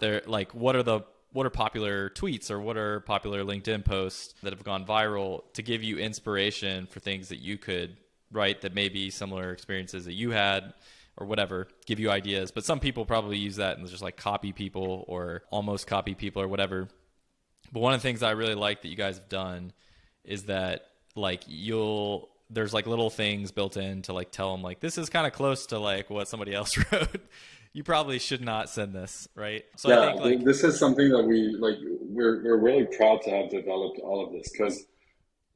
are popular tweets or what are popular LinkedIn posts that have gone viral, to give you inspiration for things that you could write that may be similar experiences that you had or whatever, give you ideas. But some people probably use that and just like copy people or almost copy people or whatever. But one of the things I really like that you guys have done is that like there's like little things built in to like tell them like, this is kind of close to like what somebody else wrote. You probably should not send this, right? So yeah, I think like this is something that we're really proud to have developed all of this, because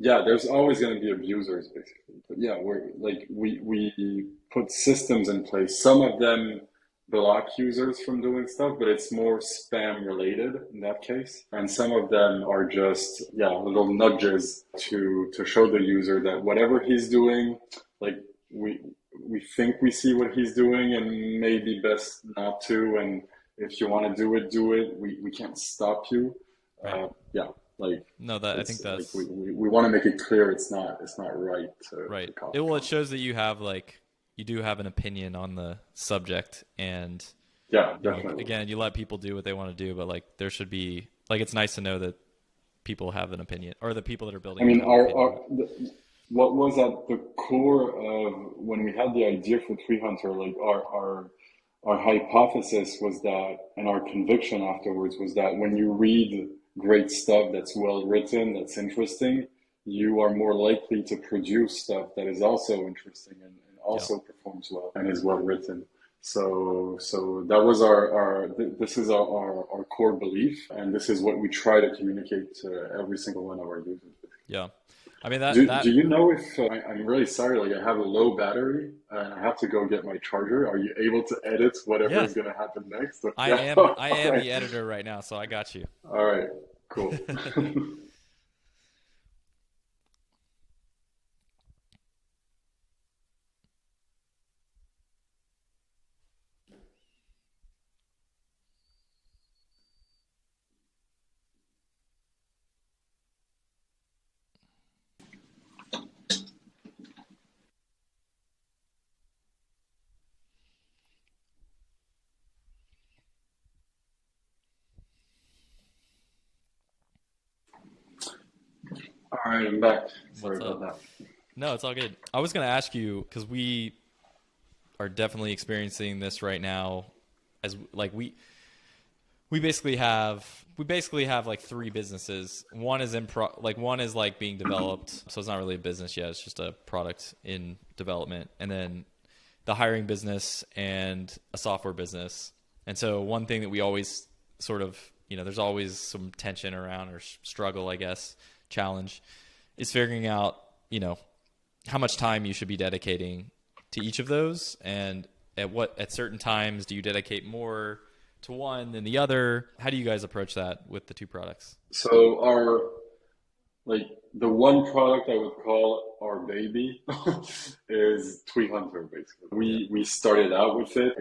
yeah, there's always going to be abusers basically. But yeah, we put systems in place. Some of them block users from doing stuff, but it's more spam related in that case. And some of them are just little nudges to show the user that whatever he's doing, like we think we see what he's doing and maybe best not to. And if you want to do it. We can't stop you. Right. I think that's like we want to make it clear it's not right to it shows that you do have an opinion on the subject, and definitely. Again, you let people do what they want to do, but like there should be like, it's nice to know that people have an opinion, or the people that are building. I mean, what was at the core of when we had the idea for Tweethunter, like our hypothesis was that, and our conviction afterwards was that when you read great stuff that's well written, that's interesting, you are more likely to produce stuff that is also interesting and also performs well and is well written. So that was this is our core belief, and this is what we try to communicate to every single one of our users. Yeah. I mean, that Do you know if I'm really sorry, like I have a low battery and I have to go get my charger. Are you able to edit whatever yeah, is going to happen next? I Yeah. am All I am right. the editor right now, so I got you. All right. Cool. All right, I'm back. Sorry What's about up? that. No, it's all good. I was going to ask you because we are definitely experiencing this right now as like we basically have like three businesses. One is one is like being developed, so it's not really a business yet. It's just a product in development, and then the hiring business and a software business. And so one thing that we always sort of, there's always some tension around or struggle, I guess, challenge is figuring out, how much time you should be dedicating to each of those, and at certain times do you dedicate more to one than the other? How do you guys approach that with the two products? So like the one product I would call our baby is Tweethunter, basically. Yeah. We started out with it.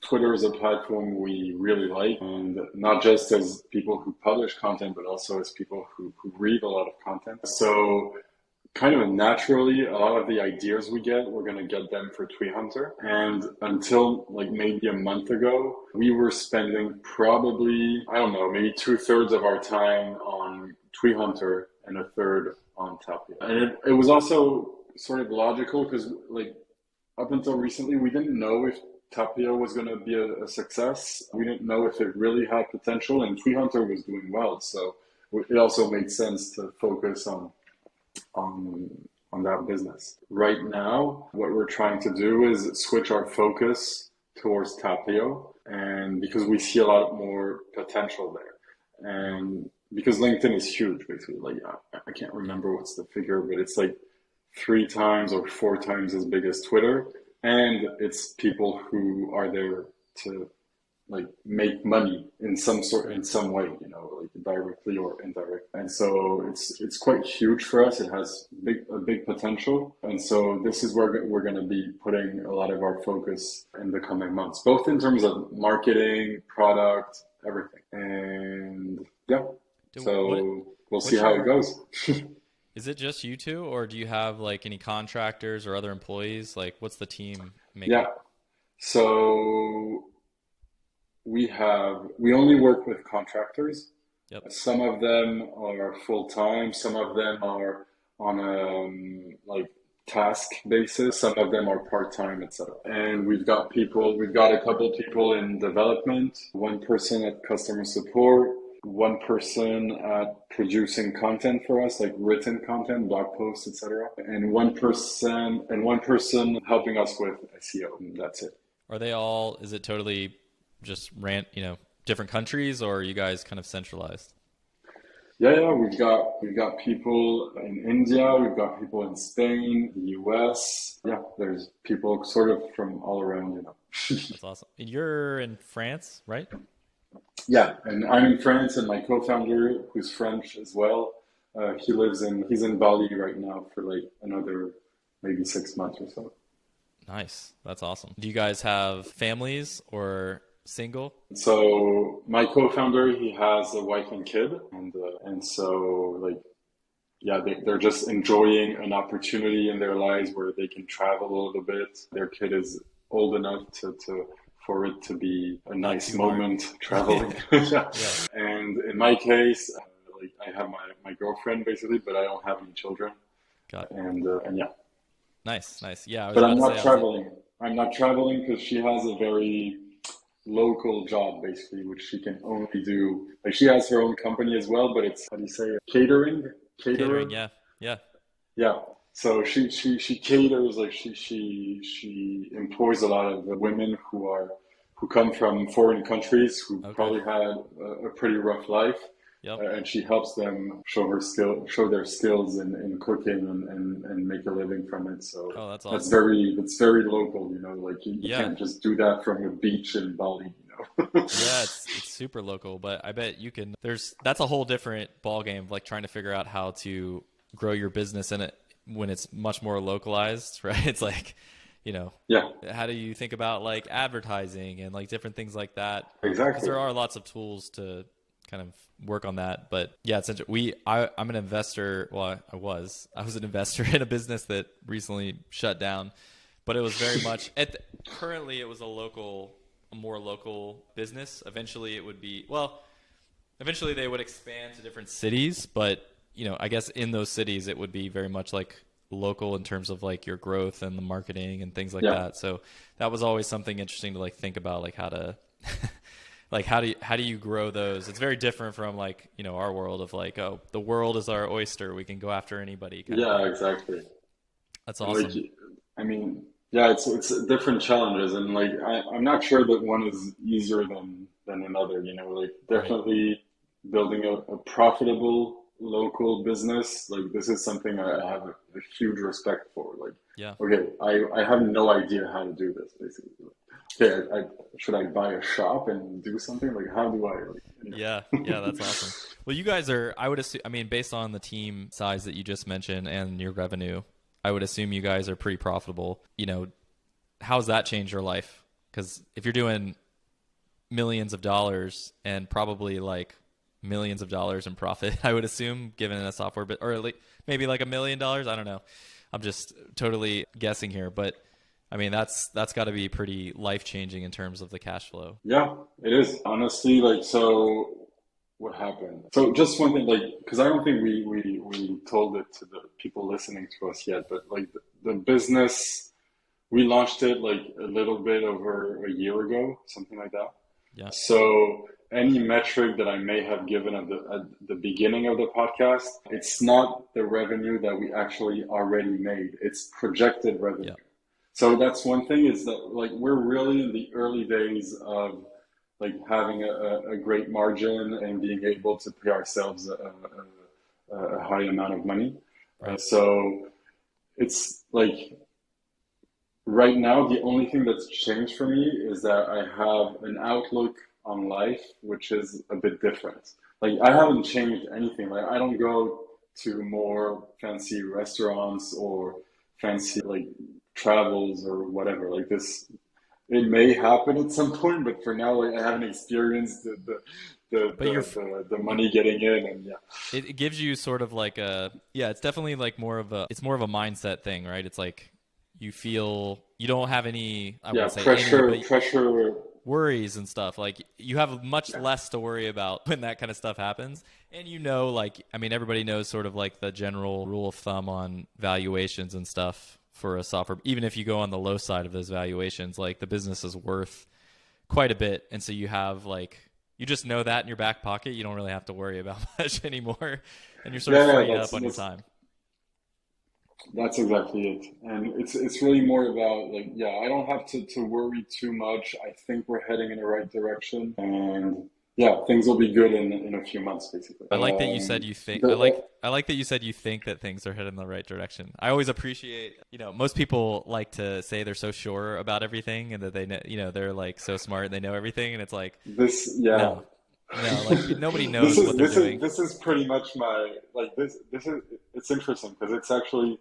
Twitter is a platform we really like, and not just as people who publish content, but also as people who read a lot of content. So kind of naturally, a lot of the ideas we get, we're going to get them for Tweethunter. And until like maybe a month ago, we were spending probably, I don't know, maybe 2/3 of our time on Tweethunter and a third on Taplio. And it was also sort of logical because like up until recently, we didn't know if Taplio was going to be a success. We didn't know if it really had potential, and Tweethunter was doing well. So it also made sense to focus on on that business. Right now, what we're trying to do is switch our focus towards Taplio, and because we see a lot more potential there, and because LinkedIn is huge, basically. Like I can't Yeah. remember what's the figure, but it's like 3 times or 4 times as big as Twitter, and it's people who are there to like make money in Right. some way, like directly or indirectly. And so it's quite huge for us. It has a big potential. And so this is where we're going to be putting a lot of our focus in the coming months, both in terms of marketing, product, everything. And yeah, Do, what so we'll see what's how it your goes. Is it just you two, or do you have like any contractors or other employees? Like, what's the team Yeah. makeup? So we only work with contractors. Yep. Some of them are full time, some of them are on a like task basis, some of them are part time, etc. And we've got a couple people in development, one person at customer support, one person at producing content for us, like written content, blog posts, etc. And one person helping us with SEO. And that's it. Are they all? Is it totally just different countries, or are you guys kind of centralized? Yeah, we've got people in India, we've got people in Spain, the US. Yeah, there's people sort of from all around. That's awesome. And you're in France, right? Yeah, and I'm in France, and my co-founder, who's French as well, he's in Bali right now for like another maybe 6 months or so. Nice. That's awesome. Do you guys have families or single? So my co-founder, he has a wife and kid, and so like yeah, they're just enjoying an opportunity in their lives where they can travel a little bit. Their kid is old enough to for it to be a Not nice too hard. moment traveling. Yeah. Yeah. And in my case, like I have my girlfriend basically, but I don't have any children. Got it. And yeah, Nice, nice. Yeah, I was but about I'm to say, not I was like, traveling. I'm not traveling because she has a very local job basically, which she can only do. Like she has her own company as well, but it's how do you say it? Catering, catering. caterer. Yeah, yeah. Yeah. So she caters, like she employs a lot of women who come from foreign countries who Okay. probably had a pretty rough life, Yep. and she helps them show their skills in cooking and make a living from it. So Oh, that's awesome. that's very local, you know, like you Yeah. can't just do that from a beach in Bali, you know. Yeah, it's super local, but I bet you can that's a whole different ball game of like trying to figure out how to grow your business in it when it's much more localized, right? It's like, you know, Yeah, how do you think about like advertising and like different things like that? Because exactly. there are lots of tools to kind of work on that. But yeah, it's interesting. I'm an investor. Well, I was an investor in a business that recently shut down, but it was very much currently it was a more local business. Eventually it would be, well, eventually they would expand to different cities, but you know, I guess in those cities it would be very much like local in terms of like your growth and the marketing and things like Yeah. that. So that was always something interesting to like think about, like how to like how do you grow those? It's very different from like, you know, our world of like, oh, the world is our oyster, we can go after anybody kind of Yeah, thing. exactly. That's And like, awesome. I mean, yeah, it's different challenges, and like I'm not sure that one is easier than another. You know, like Right. definitely building a profitable local business. Like this is something I have a huge respect for. Like, Yeah. okay, I have no idea how to do this. Basically, like, okay, should I buy a shop and do something? Like, how do I like? Yeah, yeah, that's awesome. Well, you guys are, I would assume, I mean, based on the team size that you just mentioned and your revenue, I would assume you guys are pretty profitable. You know, how's that changed your life? Because if you're doing millions of dollars and probably like millions of dollars in profit, I would assume, given a software bit, or like maybe like $1 million. I don't know. I'm just totally guessing here, but I mean, that's got to be pretty life changing in terms of the cash flow. Yeah, it is. Honestly, like, so what happened? So just one thing, like, because I don't think we told it to the people listening to us yet, but like the business, we launched it like a little bit over a year ago, something like that. Yeah. So any metric that I may have given at the beginning of the podcast, it's not the revenue that we actually already made. It's projected revenue. Yeah. So that's one thing, is that like we're really in the early days of like having a great margin and being able to pay ourselves a high amount of money. Right. So it's like right now, the only thing that's changed for me is that I have an outlook on life which is a bit different. Like I haven't changed anything. Like I don't go to more fancy restaurants or fancy like travels or whatever. Like this, it may happen at some point, but for now, like I haven't experienced But the money getting in, and yeah, it gives you sort of like a, yeah, it's definitely like it's more of a mindset thing, right? It's like you feel you don't have any, I yeah, wouldn't say any, but pressure. worries and stuff. Like you have much less to worry about when that kind of stuff happens. And you know, like, I mean, everybody knows sort of like the general rule of thumb on valuations and stuff for a software. Even if you go on the low side of those valuations, like the business is worth quite a bit. And so you have like, you just know that in your back pocket. You don't really have to worry about much anymore. And you're sort of Yeah, freed that's up on your time. that's exactly it. And it's really more about like, yeah, I don't have to worry too much. I think we're heading in the right direction, and yeah, things will be good in a few months, basically. I like that you said you think The, I like that you said you think that things are headed in the right direction. I always appreciate, you know, most people like to say they're so sure about everything and that they know, you know, they're like so smart and they know everything, and it's like, this, yeah. no. No, like nobody knows what they're doing. This is pretty much my like this is it's interesting because it's actually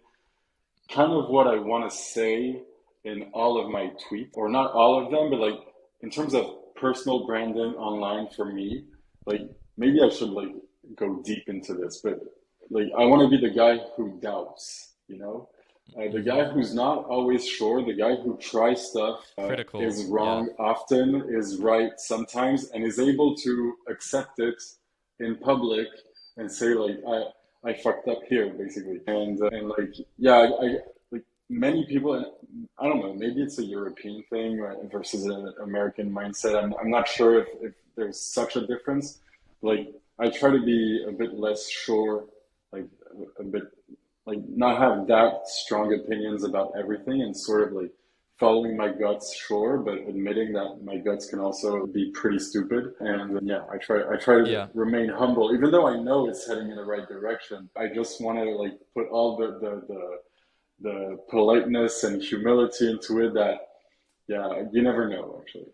kind of what I want to say in all of my tweets, or not all of them, but like in terms of personal branding online for me, like maybe I should like go deep into this, but like I want to be the guy who doubts, you know, the Hmm. guy who's not always sure, the guy who tries stuff, Critical, is yeah. wrong often, is right sometimes, and is able to accept it in public and say like I fucked up here basically, and like yeah, like many people, and I don't know, maybe it's a European thing versus an American mindset. I'm not sure if there's such a difference. Like I try to be a bit less sure, like a bit like not have that strong opinions about everything and sort of like following my guts, sure, but admitting that my guts can also be pretty stupid. And yeah, I try to Yeah. remain humble, even though I know it's heading in the right direction. I just want to like put all the politeness and humility into it that yeah, you never know actually.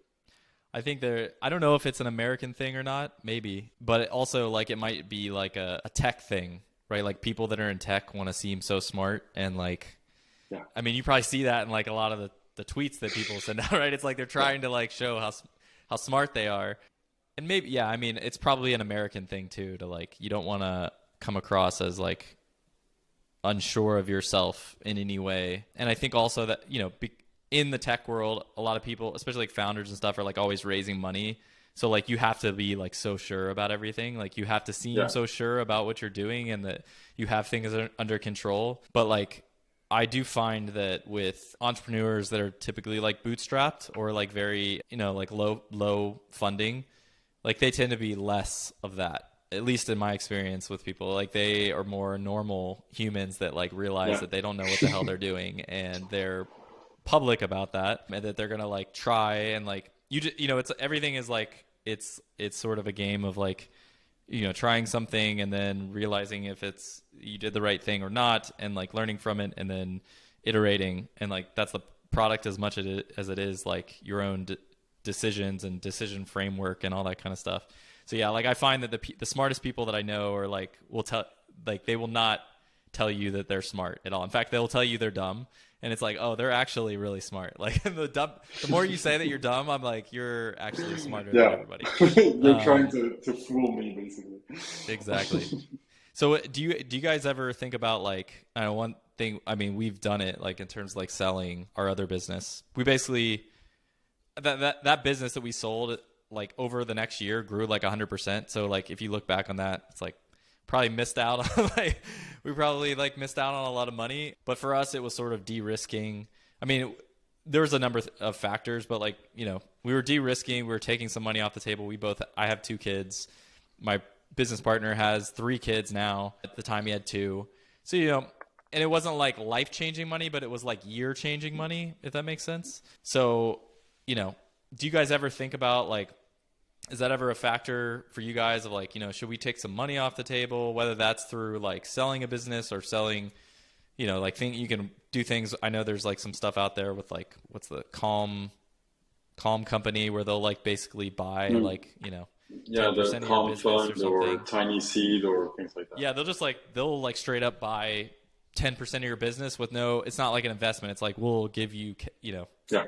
I think I don't know if it's an American thing or not, maybe, but it also like it might be like a tech thing, right? Like people that are in tech want to seem so smart and like, Yeah. I mean, you probably see that in like a lot of the tweets that people send out, right? It's like they're trying to like show how smart they are. And maybe, yeah, I mean, it's probably an American thing too, to like, you don't want to come across as like unsure of yourself in any way. And I think also that, in the tech world, a lot of people, especially like founders and stuff, are like always raising money. So like you have to be like so sure about everything. Like you have to seem so sure about what you're doing and that you have things under control. But like I do find that with entrepreneurs that are typically like bootstrapped or like very, like low funding, like they tend to be less of that. At least in my experience with people, like they are more normal humans that like realize that they don't know what the hell they're doing and they're public about that and that they're gonna like try and like it's everything is like it's sort of a game of like trying something and then realizing if it's you did the right thing or not and like learning from it and then iterating and like that's the product as much as it is like your own decisions and decision framework and all that kind of stuff. So yeah, like I find that the smartest people that I know are like will tell like they will not tell you that they're smart at all. In fact, they'll tell you they're dumb. And it's like, oh, they're actually really smart. Like the more you say that you're dumb, I'm like, you're actually smarter than everybody. You're trying to fool me basically. Exactly. So do you guys ever think about like, I know one thing, I mean, we've done it like in terms of like selling our other business. We basically, that business that we sold like over the next year grew like 100%. So like, if you look back on that, it's like, probably missed out on like we probably like missed out on a lot of money, but for us it was sort of de-risking. I mean, there was a number of factors, but like we were de-risking, we were taking some money off the table. I have 2 kids, my business partner has 3 kids now. At the time he had 2, so and it wasn't like life-changing money, but it was like year-changing money, if that makes sense. So do you guys ever think about like, is that ever a factor for you guys of like, should we take some money off the table, whether that's through like selling a business or selling, like you can do things. I know there's like some stuff out there with like, what's the Calm company where they'll like basically buy like, Yeah, 10% the of your Calm business Fund or something. or Tiny Seed or things like that. Yeah. They'll like straight up buy 10% of your business with it's not like an investment. It's like, we'll give you,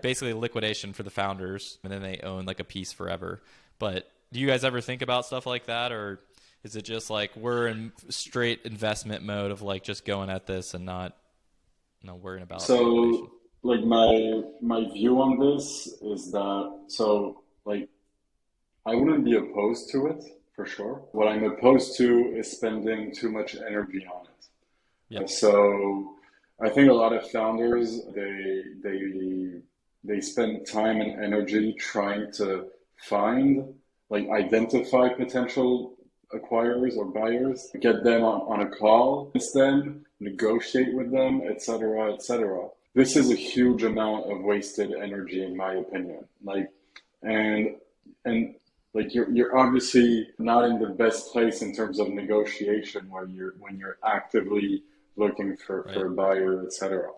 basically liquidation for the founders and then they own like a piece forever. But do you guys ever think about stuff like that, or is it just like we're in straight investment mode of like just going at this and not worrying about liquidation? So like my view on this is that like I wouldn't be opposed to it for sure. What I'm opposed to is spending too much energy on it. Yep. So I think a lot of founders they spend time and energy trying to find like identify potential acquirers or buyers, get them on a call with them, negotiate with them, etc., etc. This is a huge amount of wasted energy, in my opinion. Like, and like you're obviously not in the best place in terms of negotiation when you're actively looking for a buyer, etc.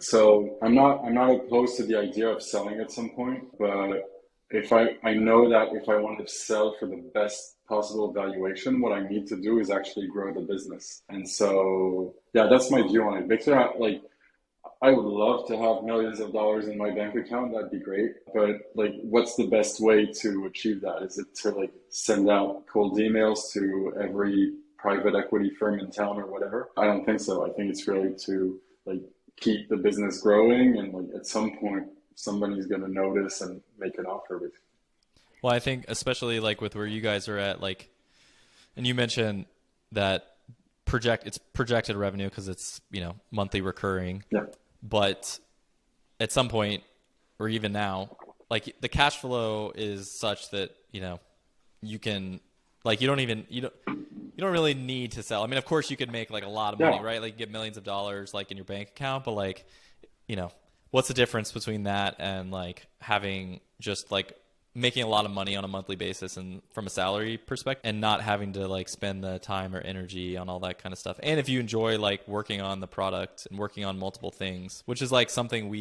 So I'm not opposed to the idea of selling at some point, but if I know that if I want to sell for the best possible valuation, what I need to do is actually grow the business. And so yeah, that's my view on it. Victor, I would love to have millions of dollars in my bank account. That'd be great. But like, what's the best way to achieve that? Is it to like send out cold emails to every private equity firm in town or whatever? I don't think so. I think it's really to like keep the business growing, and like at some point somebody's going to notice and make an offer with. Well, I think especially like with where you guys are at, like, and you mentioned that it's projected revenue because it's monthly recurring. Yeah. But at some point, or even now, like the cash flow is such that you can, like, you don't really need to sell. I mean, of course you could make like a lot of money, Yeah. right? Like you get millions of dollars like in your bank account, but like, what's the difference between that and like having just like making a lot of money on a monthly basis and from a salary perspective and not having to like spend the time or energy on all that kind of stuff. And if you enjoy like working on the product and working on multiple things, which is like something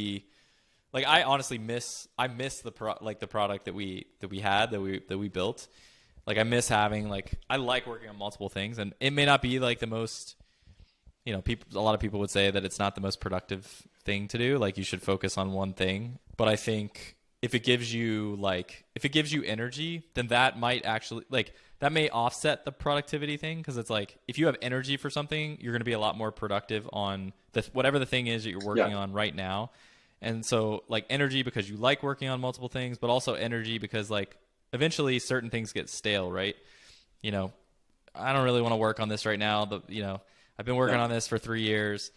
I honestly miss the product that we had that we built. Like I miss having I like working on multiple things, and it may not be like the most, a lot of people would say that it's not the most productive thing to do. Like you should focus on one thing, but I think if it gives you energy, then that might actually that may offset the productivity thing. Cause it's like, if you have energy for something, you're going to be a lot more productive on whatever the thing is that you're working on right now. And so like energy because you like working on multiple things, but also energy because like eventually certain things get stale, right? I don't really want to work on this right now. I've been working on this for 3 years,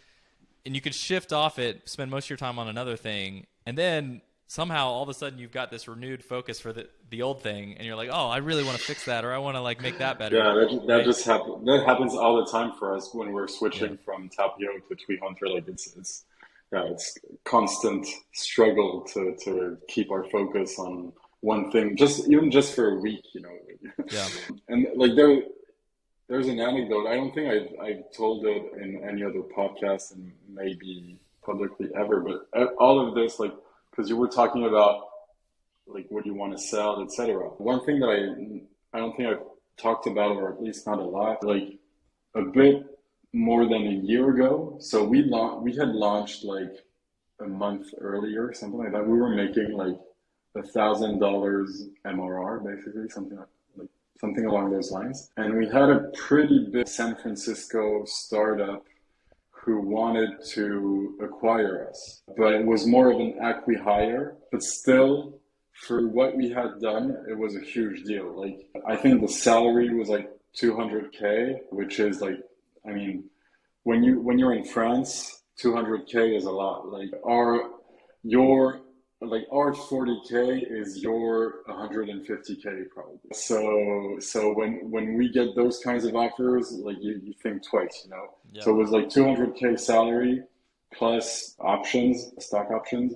and you could shift off it, spend most of your time on another thing. And then somehow all of a sudden you've got this renewed focus for the old thing. And you're like, oh, I really want to fix that. Or I want to like make that better. Yeah, that right? just happens. That happens all the time for us when we're switching from Taplio to Tweethunter. Like it's constant struggle to keep our focus on one thing, even just for a week, Yeah. And like there's an anecdote. I don't think I've told it in any other podcast and maybe publicly ever, but all of this, like, because you were talking about like what you want to sell, etc. One thing that I don't think I've talked about, or at least not a lot, like a bit more than a year ago. So we had launched like a month earlier, something like that. We were making like $1,000 MRR, basically, something along those lines. And we had a pretty big San Francisco startup who wanted to acquire us, but it was more of an acqui-hire. But still, for what we had done, it was a huge deal. Like I think the salary was like 200K, which is like, I mean, when you're in France, 200K is a lot. Like our 40K is your 150K probably. So when we get those kinds of offers, like you think twice, Yeah. So it was like 200K salary plus options, stock options,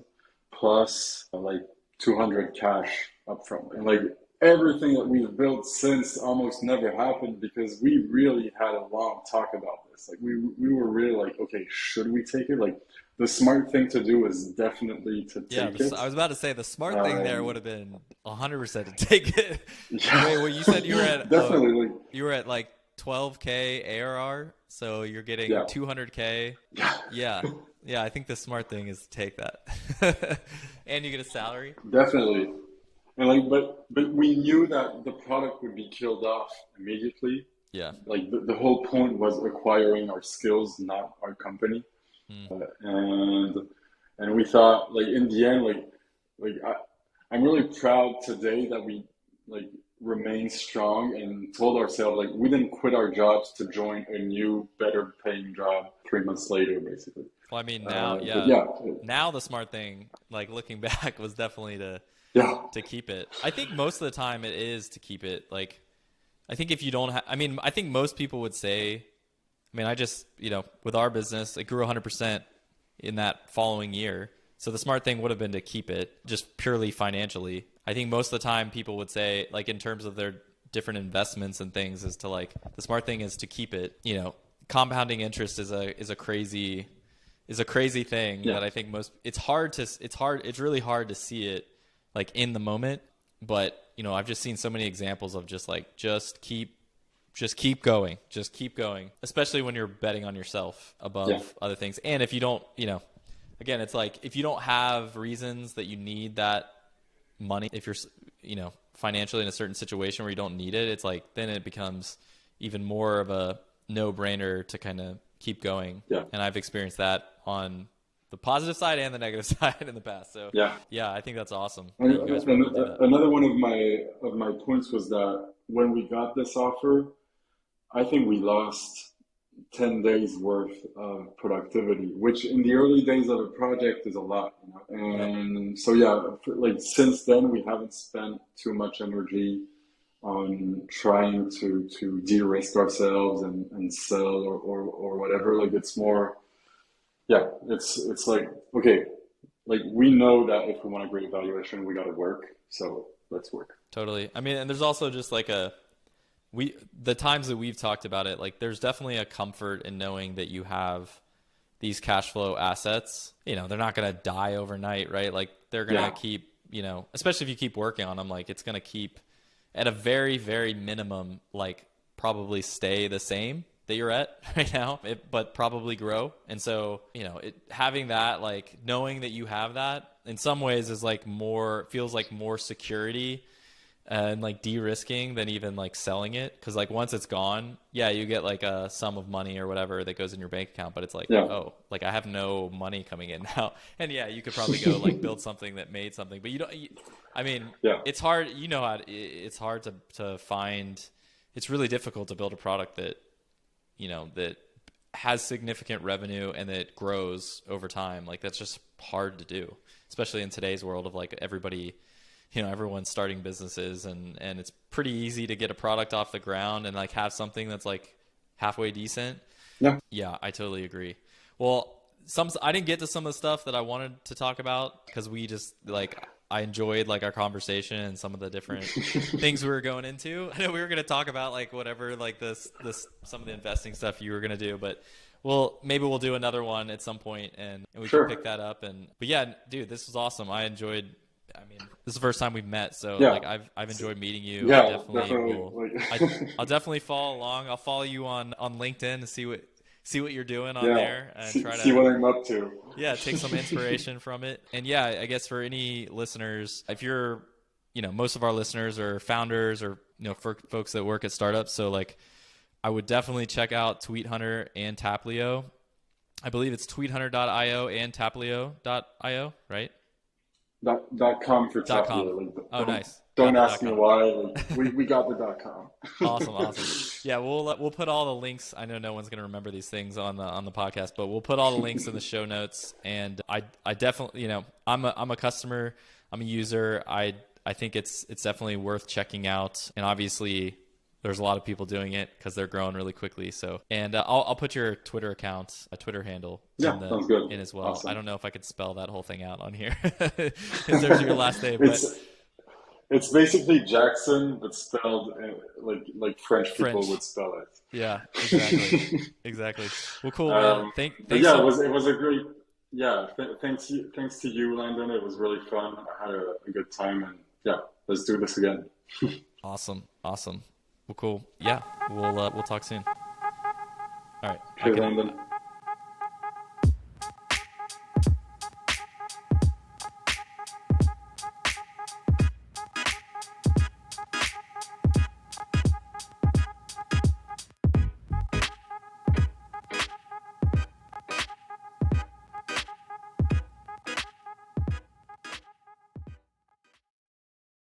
plus like 200 cash upfront. And like everything that we've built since almost never happened because we really had a long talk about this. Like we were really like, okay, should we take it? Like the smart thing to do is definitely to take it. I was about to say the smart thing there would have been 100% to take it. Yeah. Wait, well, you said you were at definitely. You were at like 12K ARR, so you're getting 200K. Yeah. Yeah, I think the smart thing is to take that. And you get a salary. Definitely. And like, but we knew that the product would be killed off immediately. Yeah. Like the whole point was acquiring our skills, not our company. And we thought, like in the end, I'm really proud today that we like remained strong and told ourselves like we didn't quit our jobs to join a new, better paying job 3 months later, basically. Well, I mean now, now the smart thing, like looking back, was definitely to keep it. I think most of the time it is to keep it. Like, I think if you don't have, I think most people would say, I just, with our business, it grew 100% in that following year. So the smart thing would have been to keep it just purely financially. I think most of the time people would say, like, in terms of their different investments and things, is to like, the smart thing is to keep it. Compounding interest is a crazy thing that I think it's really hard to see it like in the moment. But, I've just seen so many examples of just keep going, especially when you're betting on yourself above other things. And if you don't, again, it's like, if you don't have reasons that you need that money, if you're, financially in a certain situation where you don't need it, it's like, then it becomes even more of a no-brainer to kind of keep going. Yeah. And I've experienced that on the positive side and the negative side in the past. So yeah, I think that's awesome. Another one of my points was that when we got this offer, I think we lost 10 days worth of productivity, which in the early days of a project is a lot, And so, like since then, we haven't spent too much energy on trying to de-risk ourselves and sell or whatever. Like it's more, yeah, it's like, okay, like we know that if we want a great valuation, we got to work. So let's work. Totally. I mean, and there's also just like the times that we've talked about it, like there's definitely a comfort in knowing that you have these cash flow assets. You know, they're not going to die overnight, right? Like they're going to keep, you know, especially if you keep working on them, like it's going to keep at a very, very minimum, like probably stay the same that you're at right now, but probably grow. And so, you know, having that, like knowing that you have that in some ways is like feels like more security and like de-risking than even like selling it. Cause like once it's gone, yeah, you get like a sum of money or whatever that goes in your bank account, but it's like, oh, like I have no money coming in now. And yeah, you could probably go like build something that made something, but I mean, it's hard, you know, it's hard to find, it's really difficult to build a product that, you know, that has significant revenue and that grows over time. Like that's just hard to do, especially in today's world of like everybody, you know, everyone's starting businesses and it's pretty easy to get a product off the ground and like have something that's like halfway decent. Yeah, I totally agree. Well, I didn't get to some of the stuff that I wanted to talk about because we just like, I enjoyed like our conversation and some of the different things we were going into. I know we were going to talk about like whatever, like this, some of the investing stuff you were going to do, but maybe we'll do another one at some point and we can pick that up. But yeah, dude, this was awesome. I enjoyed, I mean, this is the first time we've met. So like I've enjoyed meeting you. Yeah, I definitely I'll definitely follow along. I'll follow you on LinkedIn and see what you're doing on there and try to see what I'm up to. Yeah, take some inspiration from it. And yeah, I guess for any listeners, if you're, you know, most of our listeners are founders or, you know, for folks that work at startups. So like I would definitely check out Tweethunter and Taplio. I believe it's tweethunter.io and taplio.io, right? .com for .com. Taplio. Oh, nice. Don't ask me why. Like, we got the .com. Awesome. Yeah, we'll put all the links. I know no one's going to remember these things on the podcast, but we'll put all the links in the show notes. And I definitely, you know, I'm a customer, I'm a user. I think it's definitely worth checking out. And obviously, there's a lot of people doing it because they're growing really quickly. So, and I'll put your Twitter account, a Twitter handle, sounds good. in as well. Awesome. I don't know if I could spell that whole thing out on here. There's your last name, but. It's basically Jacquesson, but spelled like French people would spell it. Yeah, exactly. Well, cool. Thanks. Yeah, it was a great. Yeah, thanks to you, Landon. It was really fun. I had a good time, and yeah, let's do this again. Awesome. Well, cool. Yeah, we'll talk soon. All right. Hey, Landon.